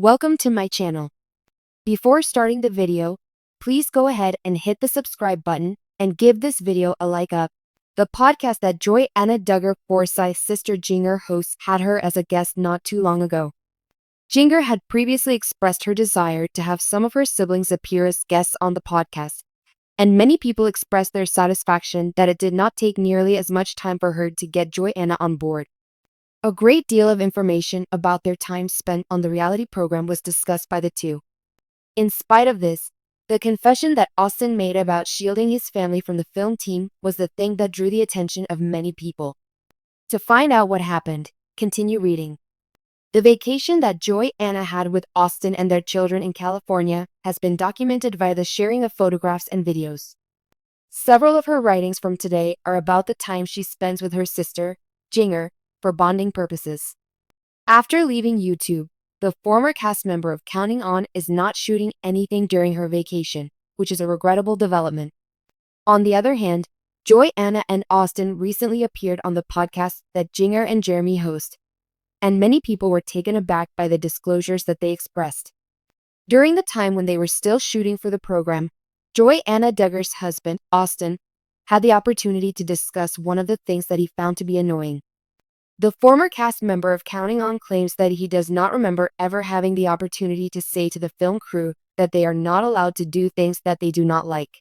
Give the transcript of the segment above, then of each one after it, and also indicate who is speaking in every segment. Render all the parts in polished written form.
Speaker 1: Welcome to my channel. Before starting the video, please go ahead and hit the subscribe button and give this video a like up. The podcast that Johannah Duggar Forsyth's sister Jinger hosts had her as a guest not too long ago. Jinger had previously expressed her desire to have some of her siblings appear as guests on the podcast, and many people expressed their satisfaction that it did not take nearly as much time for her to get Johannah on board. A great deal of information about their time spent on the reality program was discussed by the two. In spite of this, the confession that Austin made about shielding his family from the film team was the thing that drew the attention of many people. To find out what happened, continue reading. The vacation that Johannah had with Austin and their children in California has been documented via the sharing of photographs and videos. Several of her writings from today are about the time she spends with her sister, Jinger, for bonding purposes. After leaving YouTube, the former cast member of Counting On is not shooting anything during her vacation, which is a regrettable development. On the other hand, Johannah and Austin recently appeared on the podcast that Jinger and Jeremy host, and many people were taken aback by the disclosures that they expressed. During the time when they were still shooting for the program, Johannah Duggar's husband, Austin, had the opportunity to discuss one of the things that he found to be annoying. The former cast member of Counting On claims that he does not remember ever having the opportunity to say to the film crew that they are not allowed to do things that they do not like.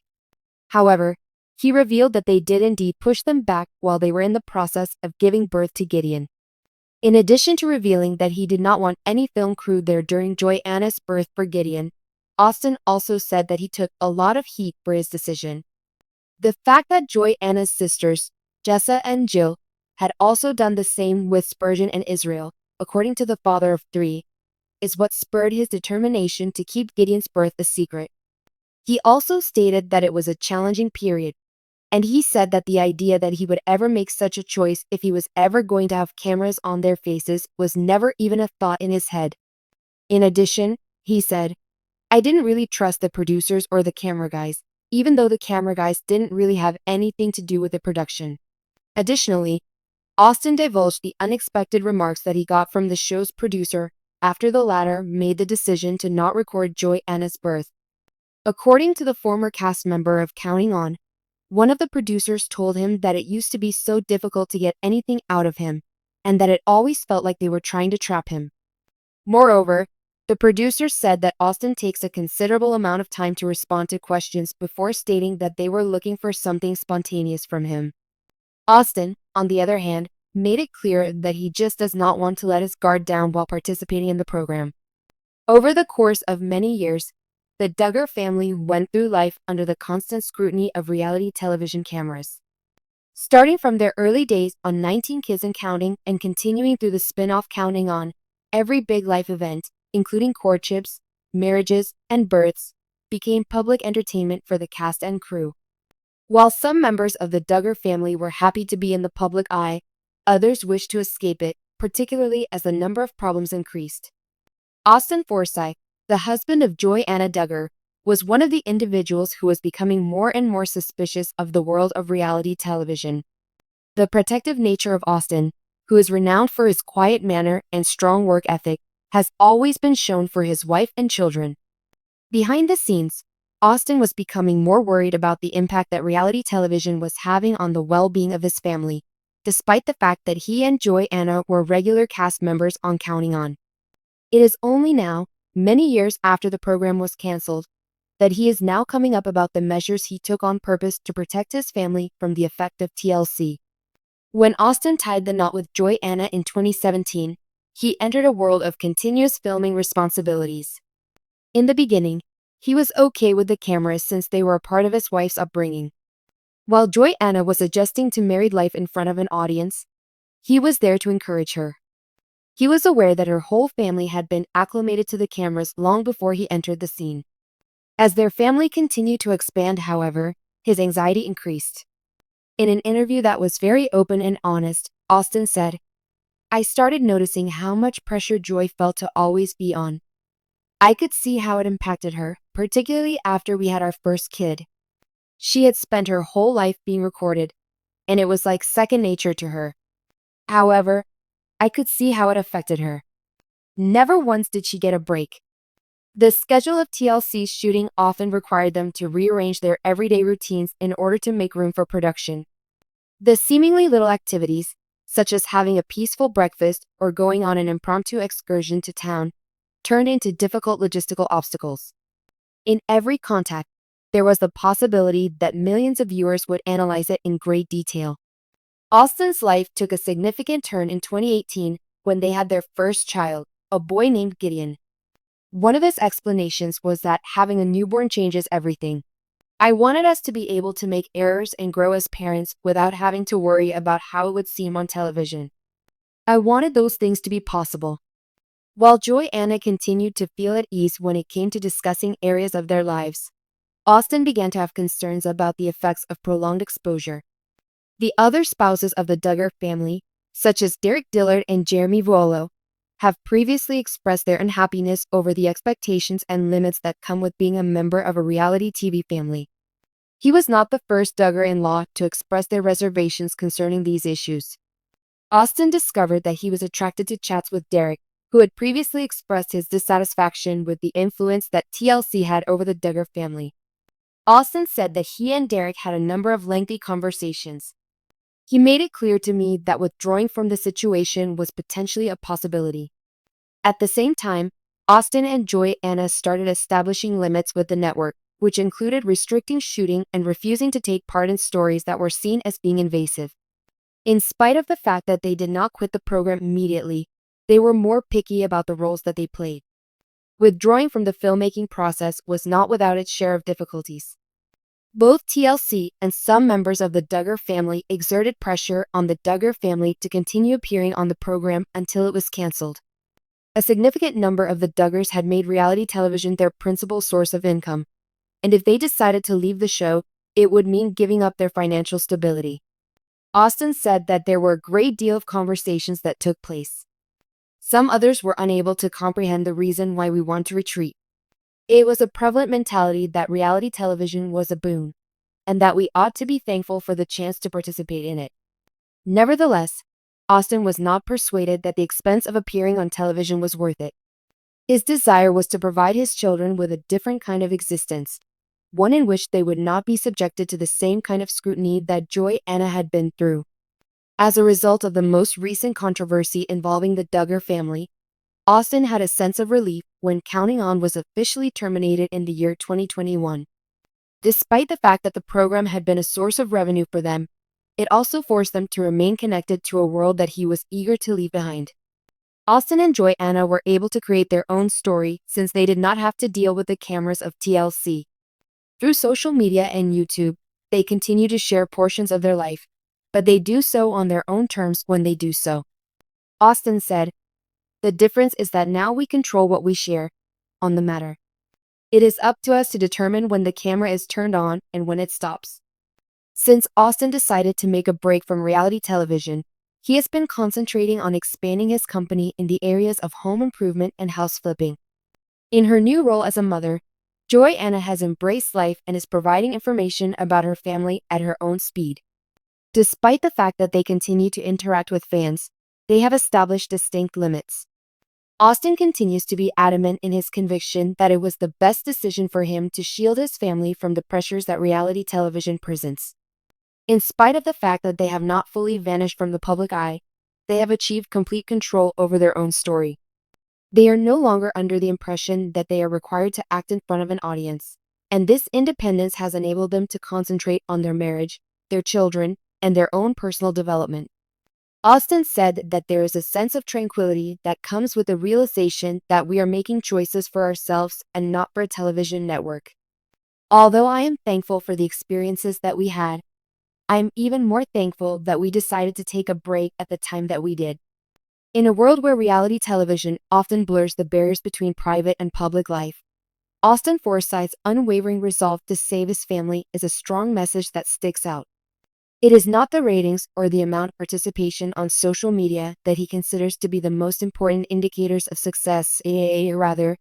Speaker 1: However, he revealed that they did indeed push them back while they were in the process of giving birth to Gideon. In addition to revealing that he did not want any film crew there during Johannah's birth for Gideon, Austin also said that he took a lot of heat for his decision. The fact that Johannah's sisters, Jessa and Jill, had also done the same with Spurgeon and Israel, according to the father of three, is what spurred his determination to keep Gideon's birth a secret. He also stated that it was a challenging period, and he said that the idea that he would ever make such a choice if he was ever going to have cameras on their faces was never even a thought in his head. In addition, he said, "I didn't really trust the producers or the camera guys, even though the camera guys didn't really have anything to do with the production." Additionally, Austin divulged the unexpected remarks that he got from the show's producer after the latter made the decision to not record Johannah's birth. According to the former cast member of Counting On, one of the producers told him that it used to be so difficult to get anything out of him, and that it always felt like they were trying to trap him. Moreover, the producer said that Austin takes a considerable amount of time to respond to questions before stating that they were looking for something spontaneous from him. Austin, on the other hand, made it clear that he just does not want to let his guard down while participating in the program. Over the course of many years, the Duggar family went through life under the constant scrutiny of reality television cameras. Starting from their early days on 19 Kids and Counting and continuing through the spin-off Counting On, every big life event, including courtships, marriages, and births, became public entertainment for the cast and crew. While some members of the Duggar family were happy to be in the public eye, others wished to escape it, particularly as the number of problems increased. Austin Forsyth, the husband of Johannah Duggar, was one of the individuals who was becoming more and more suspicious of the world of reality television. The protective nature of Austin, who is renowned for his quiet manner and strong work ethic, has always been shown for his wife and children. Behind the scenes, Austin was becoming more worried about the impact that reality television was having on the well-being of his family, despite the fact that he and Johannah were regular cast members on Counting On. It is only now, many years after the program was canceled, that he is now coming up about the measures he took on purpose to protect his family from the effect of TLC. When Austin tied the knot with Johannah in 2017, he entered a world of continuous filming responsibilities. In the beginning, he was okay with the cameras since they were a part of his wife's upbringing. While Johannah was adjusting to married life in front of an audience, he was there to encourage her. He was aware that her whole family had been acclimated to the cameras long before he entered the scene. As their family continued to expand, however, his anxiety increased. In an interview that was very open and honest, Austin said, "I started noticing how much pressure Joy felt to always be on. I could see how it impacted her, particularly after we had our first kid. She had spent her whole life being recorded, and it was like second nature to her. However, I could see how it affected her. Never once did she get a break. The schedule of TLC's shooting often required them to rearrange their everyday routines in order to make room for production. The seemingly little activities, such as having a peaceful breakfast or going on an impromptu excursion to town, turned into difficult logistical obstacles. In every contact, there was the possibility that millions of viewers would analyze it in great detail. Austin's life took a significant turn in 2018 when they had their first child, a boy named Gideon. One of his explanations was that having a newborn changes everything. I wanted us to be able to make errors and grow as parents without having to worry about how it would seem on television. I wanted those things to be possible. While Johanna continued to feel at ease when it came to discussing areas of their lives, Austin began to have concerns about the effects of prolonged exposure. The other spouses of the Duggar family, such as Derek Dillard and Jeremy Vuolo, have previously expressed their unhappiness over the expectations and limits that come with being a member of a reality TV family. He was not the first Duggar-in-law to express their reservations concerning these issues. Austin discovered that he was attracted to chats with Derek, who had previously expressed his dissatisfaction with the influence that TLC had over the Duggar family. Austin said that he and Derek had a number of lengthy conversations. He made it clear to me that withdrawing from the situation was potentially a possibility. At the same time, Austin and Johanna started establishing limits with the network, which included restricting shooting and refusing to take part in stories that were seen as being invasive. In spite of the fact that they did not quit the program immediately, they were more picky about the roles that they played. Withdrawing from the filmmaking process was not without its share of difficulties. Both TLC and some members of the Duggar family exerted pressure on the Duggar family to continue appearing on the program until it was canceled. A significant number of the Duggars had made reality television their principal source of income, and if they decided to leave the show, it would mean giving up their financial stability. Austin said that there were a great deal of conversations that took place. Some others were unable to comprehend the reason why we want to retreat. It was a prevalent mentality that reality television was a boon, and that we ought to be thankful for the chance to participate in it. Nevertheless, Austin was not persuaded that the expense of appearing on television was worth it. His desire was to provide his children with a different kind of existence, one in which they would not be subjected to the same kind of scrutiny that Johanna had been through. As a result of the most recent controversy involving the Duggar family, Austin had a sense of relief when Counting On was officially terminated in the year 2021. Despite the fact that the program had been a source of revenue for them, it also forced them to remain connected to a world that he was eager to leave behind. Austin and Johanna were able to create their own story since they did not have to deal with the cameras of TLC. Through social media and YouTube, they continue to share portions of their life, but they do so on their own terms when they do so. Austin said, "The difference is that now we control what we share on the matter. It is up to us to determine when the camera is turned on and when it stops." Since Austin decided to make a break from reality television, he has been concentrating on expanding his company in the areas of home improvement and house flipping. In her new role as a mother, Johanna has embraced life and is providing information about her family at her own speed. Despite the fact that they continue to interact with fans, they have established distinct limits. Austin continues to be adamant in his conviction that it was the best decision for him to shield his family from the pressures that reality television presents. In spite of the fact that they have not fully vanished from the public eye, they have achieved complete control over their own story. They are no longer under the impression that they are required to act in front of an audience, and this independence has enabled them to concentrate on their marriage, their children, and their own personal development. Austin said that there is a sense of tranquility that comes with the realization that we are making choices for ourselves and not for a television network. Although I am thankful for the experiences that we had, I am even more thankful that we decided to take a break at the time that we did. In a world where reality television often blurs the barriers between private and public life, Austin Forsyth's unwavering resolve to save his family is a strong message that sticks out. It is not the ratings or the amount of participation on social media that he considers to be the most important indicators of success, rather,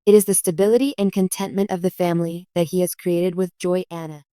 Speaker 1: it is the stability and contentment of the family that he has created with Johanna.